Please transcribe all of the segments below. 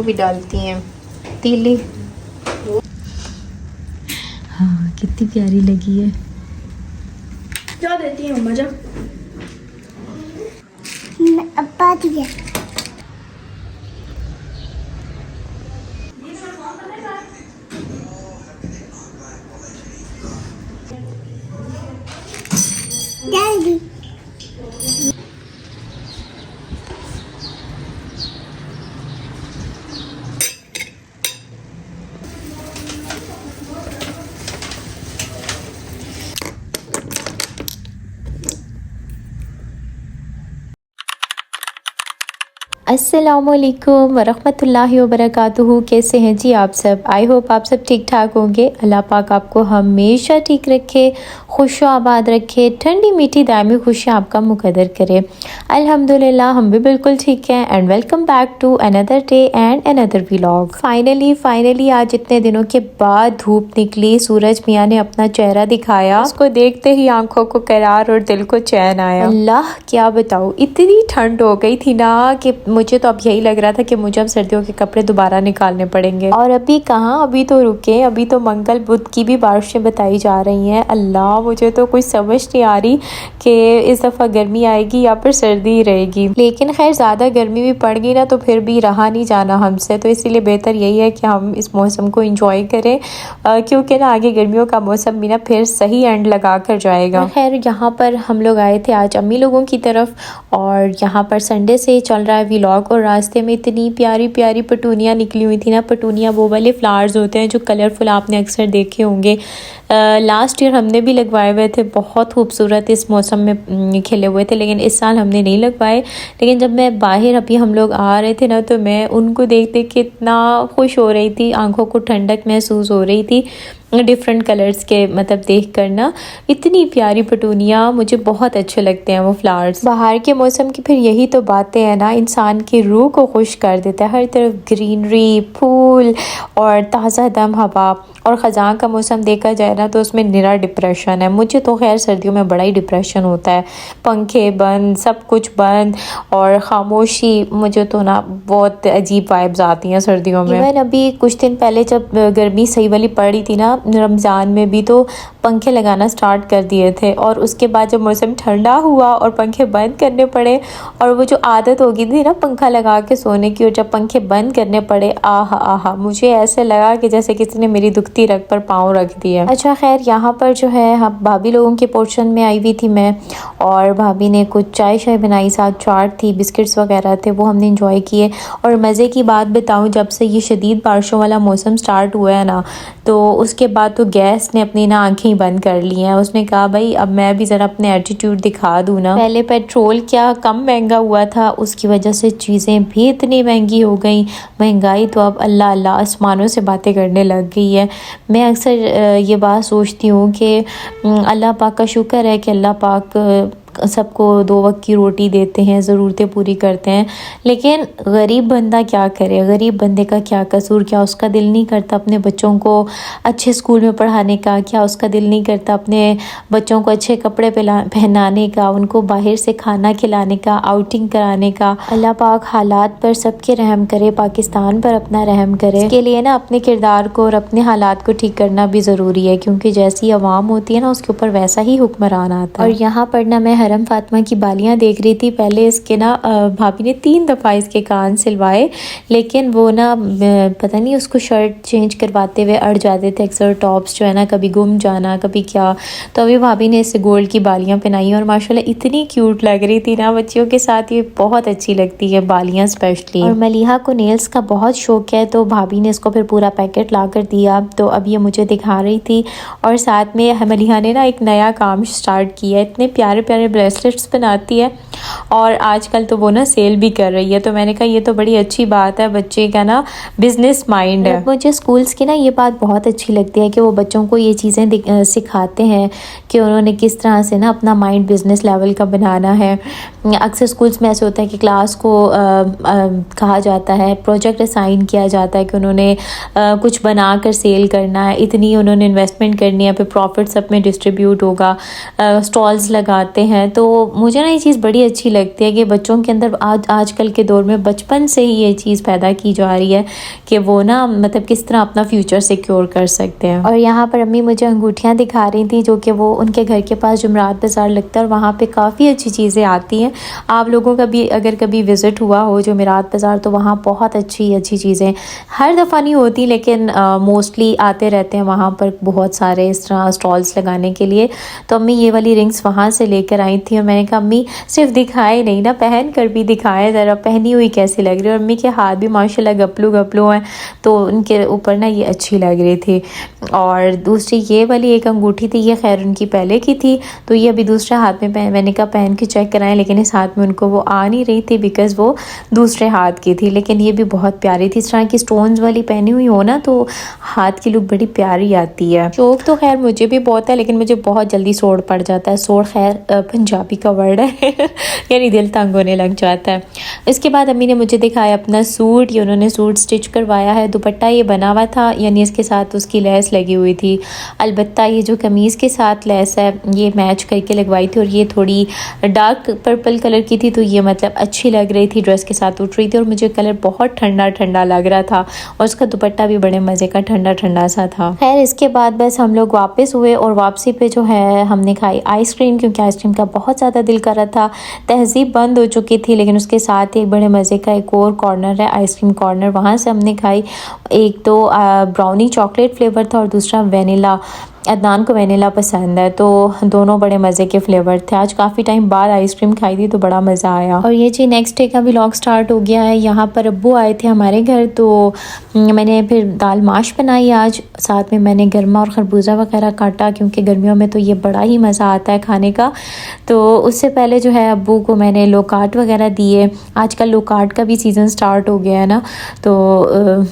वो भी डालती हैं तीली। हाँ कितनी प्यारी लगी है। क्या देती है मम्मा जब अब्बा दिया डैडी अस्सलामुअलैकुम वरहमतुल्लाहि वबरकातुहू। कैसे हैं जी आप सब? आई होप आप सब ठीक ठाक होंगे। अल्लाह पाक आपको हमेशा ठीक रखे, खुश आबाद रखे, ठंडी मीठी दायमी खुशियाँ आपका मुकद्दर करे। अल्हम्दुलिल्लाह हम भी बिल्कुल ठीक हैं। And welcome back to another day and another vlog. Finally आज इतने दिनों के बाद धूप निकली, सूरज मियाँ ने अपना चेहरा दिखाया। उसको देखते ही आंखों को करार और दिल को चैन आया। अल्लाह क्या बताऊँ, इतनी ठंड हो गई थी ना कि मुझे तो अब यही लग रहा था कि मुझे अब सर्दियों के कपड़े दोबारा निकालने पड़ेंगे। और अभी कहाँ, अभी तो रुके, अभी तो मंगल बुध की भी बारिशें बताई जा रही हैं। अल्लाह मुझे तो कुछ समझ नहीं आ रही कि इस दफ़ा गर्मी आएगी या फिर सर्दी रहेगी। लेकिन खैर ज़्यादा गर्मी भी पड़ गई ना तो फिर भी रहा नहीं जाना हमसे, तो इसीलिए बेहतर यही है कि हम इस मौसम को इंजॉय करें, क्योंकि ना आगे गर्मियों का मौसम भी ना फिर सही एंड लगा कर जाएगा। खैर यहाँ पर हम लोग आए थे आज अम्मी लोगों की तरफ, और यहाँ पर संडे से चल रहा है व्लॉग। और रास्ते में इतनी प्यारी प्यारी पटूनियाँ निकली हुई थी ना। पटूनियाँ वो वाले फ्लावर्स होते हैं जो कलरफुल आपने अक्सर देखे होंगे। लास्ट ईयर हमने भी लगवाए हुए थे, बहुत खूबसूरत इस मौसम में खिले हुए थे, लेकिन इस साल हमने नहीं लगवाए। लेकिन जब मैं बाहर अभी हम लोग आ रहे थे ना तो मैं उनको देख देख के इतना खुश हो रही थी, आंखों को ठंडक महसूस हो रही थी डिफरेंट कलर्स के, मतलब देख कर ना इतनी प्यारी पटूनियाँ, मुझे बहुत अच्छे लगते हैं वो फ्लावर्स। बाहर के मौसम की फिर यही तो बातें हैं ना, इंसान की रूह को खुश कर देता है। हर तरफ ग्रीनरी, फूल और ताज़ा दम हवा। और ख़ज़ां का मौसम देखा जाए ना तो उसमें निरा डिप्रेशन है। मुझे तो खैर सर्दियों में बड़ा ही डिप्रेशन होता है, पंखे बंद, सब कुछ बंद और ख़ामोशी। मुझे तो ना बहुत अजीब वाइब्स आती हैं सर्दियों में। इवन अभी कुछ दिन पहले जब गर्मी सही वाली पड़ी थी ना रमज़ान में भी, तो पंखे लगाना स्टार्ट कर दिए थे, और उसके बाद जब मौसम ठंडा हुआ और पंखे बंद करने पड़े, और वो जो आदत हो गई थी ना पंखा लगा के सोने की, और जब पंखे बंद करने पड़े, आहा आहा, मुझे ऐसे लगा कि जैसे किसी ने मेरी दुखती रग पर पाँव रख दिया। अच्छा खैर यहाँ पर जो है हम भाभी लोगों के पोर्शन में आई हुई थी मैं, और भाभी ने कुछ चाय शाय बनाई, साथ चाट थी, बिस्किट्स वगैरह थे, वो हमने इंजॉय किए। और मज़े की बात बताऊँ, जब से ये शदीद बारिशों वाला मौसम स्टार्ट हुआ है ना, तो उसके बाद तो गैस ने अपनी ना आंखें बंद कर ली हैं। उसने कहा भाई अब मैं भी ज़रा अपने एटीट्यूड दिखा दूँ ना। पहले पेट्रोल क्या कम महंगा हुआ था, उसकी वजह से चीज़ें भी इतनी महंगी हो गई। महंगाई तो अब अल्लाह अल्लाह आसमानों से बातें करने लग गई है। मैं अक्सर ये बात सोचती हूँ कि अल्लाह पाक का शुक्र है कि अल्लाह पाक सबको 2 वक्त की रोटी देते हैं, ज़रूरतें पूरी करते हैं, लेकिन गरीब बंदा क्या करे? गरीब बंदे का क्या कसूर? क्या उसका दिल नहीं करता अपने बच्चों को अच्छे स्कूल में पढ़ाने का? क्या उसका दिल नहीं करता अपने बच्चों को अच्छे कपड़े पहनाने का, उनको बाहर से खाना खिलाने का, आउटिंग कराने का? अल्लाह पाक हालात पर सबके रहम करे, पाकिस्तान पर अपना रहम करे। इसके लिए ना अपने किरदार को और अपने हालात को ठीक करना भी ज़रूरी है, क्योंकि जैसी आवाम होती है ना उसके ऊपर वैसा ही हुक्मरान आता है। और यहाँ पर ना मैं हरम फातिमा की बालियाँ देख रही थी। पहले इसके ना भाभी ने 3 दफ़ा इसके कान सिलवाए, लेकिन वो ना पता नहीं उसको शर्ट चेंज करवाते हुए अड़ जाते थे अक्सर, टॉप्स जो है ना कभी गुम जाना कभी क्या। तो अभी भाभी ने इसे गोल्ड की बालियाँ पहनाई और माशाल्लाह इतनी क्यूट लग रही थी ना, बच्चियों के साथ ये बहुत अच्छी लगती है बालियाँ स्पेशली। और मलिहा को नेल्स का बहुत शौक है, तो भाभी ने इसको फिर पूरा पैकेट ला कर दिया। तो अब ये मुझे दिखा रही थी, और साथ में मलिहा ने ना एक नया काम स्टार्ट किया। इतने प्यारे प्यारे ब्रेसलेट्स बनाती है, और आजकल तो वो ना सेल भी कर रही है। तो मैंने कहा ये तो बड़ी अच्छी बात है, बच्चे का ना बिजनेस माइंड है। मुझे स्कूल्स की ना ये बात बहुत अच्छी लगती है कि वो बच्चों को ये चीज़ें सिखाते हैं कि उन्होंने किस तरह से ना अपना माइंड बिजनेस लेवल का बनाना है। अक्सर स्कूल्स में ऐसे होता है कि क्लास को कहा जाता है, प्रोजेक्ट असाइन किया जाता है कि उन्होंने कुछ बना कर सेल करना है, इतनी उन्होंने इन्वेस्टमेंट करनी है, फिर प्रॉफिट सब में डिस्ट्रीब्यूट होगा। स्टॉल्स लगाते हैं, तो मुझे ना ये चीज़ बड़ी अच्छी लगती है कि बच्चों के अंदर आजकल के दौर में बचपन से ही ये चीज़ पैदा की जा रही है कि वो ना मतलब किस तरह अपना फ्यूचर सिक्योर कर सकते हैं। और यहाँ पर अम्मी मुझे अंगूठियाँ दिखा रही थी जो कि वो उनके घर के पास जुमरात बाज़ार लगता है और वहाँ पे काफ़ी अच्छी चीज़ें आती हैं। आप लोगों का भी अगर कभी विज़िट हुआ हो जुमरात बाज़ार तो वहाँ बहुत अच्छी चीज़ें हर दफ़ा नहीं होती, लेकिन मोस्टली आते रहते हैं वहाँ पर बहुत सारे इस तरह स्टॉल्स लगाने के लिए। तो अम्मी ये वाली रिंग्स वहाँ से लेकर आई थी और मैंने कहा अम्मी सिर्फ दिखाए नहीं ना, पहन कर भी दिखाए ज़रा, पहनी हुई कैसी लग रही है। और अम्मी के हाथ भी माशाल्लाह गपलू हैं तो उनके ऊपर ना ये अच्छी लग रही थी। और दूसरी ये वाली एक अंगूठी थी, ये खैर उनकी पहले की थी तो ये अभी दूसरे हाथ में मैंने कहा पहन के चेक कराएं, लेकिन इस हाथ में उनको वो आ नहीं रही थी बिकॉज़ वो दूसरे हाथ की थी। लेकिन ये भी बहुत प्यारी थी, इस तरह की स्टोन्स वाली पहनी हुई हो ना तो हाथ की लुक बड़ी प्यारी आती है। शौक तो खैर मुझे भी बहुत है लेकिन मुझे बहुत जल्दी सोड़ पड़ जाता है। सोड़ खैर पंजाबी का वर्ड है यानी दिल तंग होने लग जाता है। इसके बाद अम्मी ने मुझे दिखाया अपना सूट, ये उन्होंने सूट स्टिच करवाया है। दुपट्टा ये बना हुआ था यानी इसके साथ उसकी लेस लगी हुई थी। अलबत्ता ये जो कमीज़ के साथ लेस है ये मैच करके लगवाई थी और ये थोड़ी डार्क पर्पल कलर की थी तो ये मतलब अच्छी लग रही थी, ड्रेस के साथ उठ रही थी और मुझे कलर बहुत ठंडा ठंडा लग रहा था और उसका दुपट्टा भी बड़े मज़े का ठंडा ठंडा सा था। खैर इसके बाद बस हम लोग वापस हुए और वापसी पे जो है हमने खाई आइसक्रीम, क्योंकि आइसक्रीम का बहुत ज़्यादा दिल कर रहा था। तहज़ीब बंद हो चुकी थी लेकिन उसके साथ एक बड़े मज़े का एक और कॉर्नर है आइसक्रीम कॉर्नर, वहाँ से हमने खाई। एक तो ब्राउनी चॉकलेट फ्लेवर था और दूसरा वेनिला। अदनान को वेनिला पसंद है तो दोनों बड़े मज़े के फ्लेवर थे। आज काफ़ी टाइम बाद आइसक्रीम खाई थी तो बड़ा मज़ा आया। और ये जी नेक्स्ट डे का व्लॉग स्टार्ट हो गया है। यहाँ पर अब्बू आए थे हमारे घर तो मैंने फिर दाल माश बनाई आज, साथ में मैंने गर्मा और खरबूजा वगैरह काटा क्योंकि गर्मियों में तो ये बड़ा ही मज़ा आता है खाने का। तो उससे पहले जो है अब्बू को मैंने लोकाट वगैरह दिए। आजकल लोकाट का भी सीज़न स्टार्ट हो गया है ना तो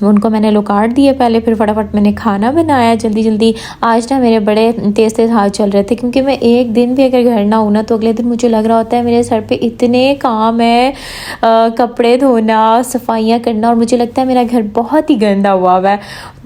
उनको मैंने लोकाट दिए पहले, फिर फटाफट मैंने खाना बनाया जल्दी। आज मेरे बड़े तेज़ हाथ चल रहे थे क्योंकि मैं एक दिन भी अगर घर ना हूँ ना तो अगले दिन मुझे लग रहा होता है मेरे सर पे इतने काम है, कपड़े धोना, सफाइयाँ करना और मुझे लगता है मेरा घर बहुत ही गंदा हुआ है।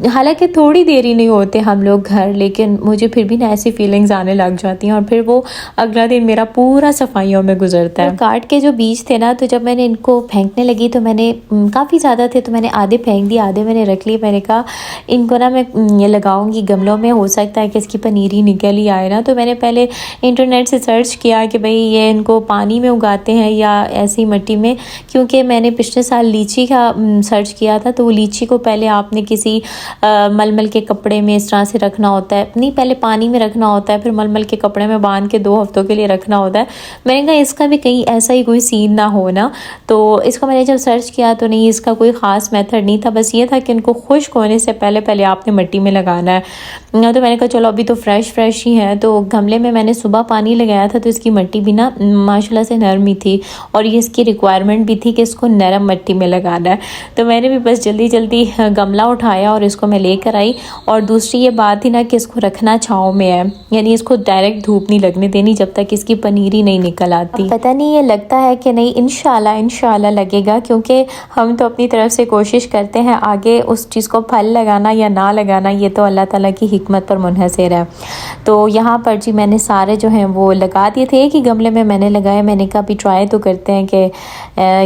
हालांकि थोड़ी देर ही नहीं होते हम लोग घर, लेकिन मुझे फिर भी ना ऐसी फीलिंग्स आने लग जाती हैं और फिर वो अगला दिन मेरा पूरा सफाइयों में गुजरता है। काट के जो बीज थे ना तो जब मैंने इनको फेंकने लगी तो मैंने काफ़ी ज़्यादा थे तो मैंने आधे फेंक दिए, आधे मैंने रख लिए। मैंने कहा इनको ना मैं ये लगाऊंगी गमलों में, हो सकता है कि इसकी पनीरी निकल ही आए ना। तो मैंने पहले इंटरनेट से सर्च किया कि भाई ये इनको पानी में उगाते हैं या ऐसी मिट्टी में, क्योंकि मैंने पिछले साल लीची का सर्च किया था तो वो लीची को पहले आपने किसी मलमल के कपड़े में इस तरह से रखना होता है, नहीं पहले पानी में रखना होता है फिर मलमल के कपड़े में बांध के 2 हफ्तों के लिए रखना होता है। मैंने कहा इसका भी कहीं ऐसा ही कोई सीन ना हो ना, तो इसको मैंने जब सर्च किया तो नहीं इसका कोई ख़ास मेथड नहीं था, बस ये था कि इनको खुश्क होने से पहले आपने मिट्टी में लगाना है। तो मैंने कहा चलो अभी तो फ्रेश ही है। तो गमले में मैंने सुबह पानी लगाया था तो इसकी मिट्टी भी ना माशाल्लाह से नरम ही थी और ये इसकी रिक्वायरमेंट भी थी कि इसको नरम मिट्टी में लगाना है। तो मैंने भी बस जल्दी गमला उठाया और इसको मैं लेकर आई। और दूसरी ये बात थी ना कि इसको रखना छाँव में है, यानी इसको डायरेक्ट धूप नहीं लगने देनी जब तक इसकी पनीरी नहीं निकल आती। पता नहीं ये लगता है कि नहीं, इंशाल्लाह लगेगा, क्योंकि हम तो अपनी तरफ से कोशिश करते हैं। आगे उस चीज़ को फल लगाना या ना लगाना ये तो अल्लाह ताला की हिकमत पर मुनहसर है। तो यहाँ पर जी मैंने सारे जो हैं वो लगा दिए थे, एक ही गमले में मैंने लगाए। मैंने कहा अभी ट्राई तो करते हैं कि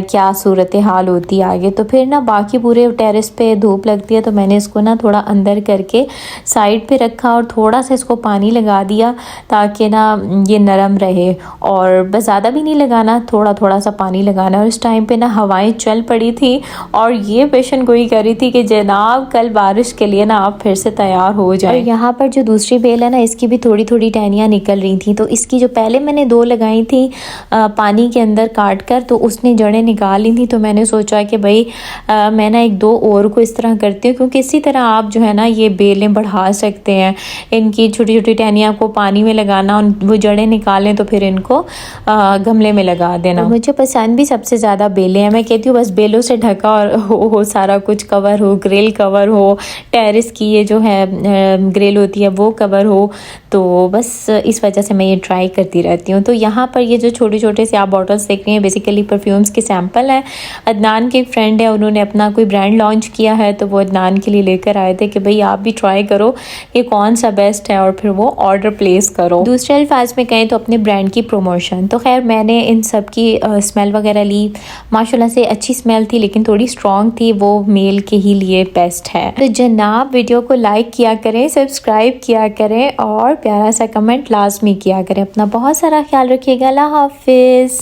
क्या सूरत हाल होती है आगे। तो फिर ना बाकी पूरे टेरेस पे धूप लगती है तो मैंने इसको ना थोड़ा अंदर करके साइड पे रखा और थोड़ा सा इसको पानी लगा दिया ताकि ना ये नरम रहे। और बस ज़्यादा भी नहीं लगाना, थोड़ा सा पानी लगाना। और इस टाइम पे ना हवाएं चल पड़ी थी और ये पेशन गोई कर रही थी कि जनाब कल बारिश के लिए ना आप फिर से तैयार हो जाए। यहाँ पर जो दूसरी बेल है ना इसकी भी थोड़ी टहनियाँ निकल रही थी, तो इसकी जो पहले मैंने 2 लगाई थी पानी के अंदर काट कर तो उसने जड़ें निकाल ली थी। तो मैंने सोचा कि भाई मैं ना 1-2 और को इस तरह करती हूँ, क्योंकि इसी तरह आप जो है ना ये बेलें बढ़ा सकते हैं। इनकी छोटी टहनियाँ को पानी में लगाना, वो जड़ें निकालें तो फिर इनको गमले में लगा देना। तो मुझे पसंद भी सबसे ज़्यादा बेलें हैं। मैं कहती हूँ बस बेलों से ढका और हो सारा कुछ कवर हो, ग्रिल कवर हो, टेरेस की ये जो है ग्रिल होती है वो कवर हो, तो बस इस वजह से मैं ये ट्राई करती रहती हूँ। तो यहाँ पर ये जो छोटे छोटे से आप बॉटल्स देख रही हैं बेसिकली परफ्यूम्स के सैम्पल हैं। अदनान के फ्रेंड है, उन्होंने अपना कोई ब्रांड लॉन्च किया है, तो वो अदनान के लिए लेकर आए थे कि भाई आप भी ट्राई करो कि कौन सा बेस्ट है, और फिर वो ऑर्डर प्लेस करो। दूसरे अल्फाज में कहें तो अपने ब्रांड की प्रमोशन। तो खैर मैंने इन सब की स्मेल वगैरह ली, माशाल्लाह से अच्छी स्मेल थी, लेकिन थोड़ी स्ट्रॉन्ग थी, वो मेल के ही लिए बेस्ट है। तो जनाब वीडियो को लाइक किया करें, सब्सक्राइब किया करें और प्यारा सा कमेंट लाजमी किया करें। अपना बहुत सारा ख्याल रखिएगा। अल्लाह हाफिज़।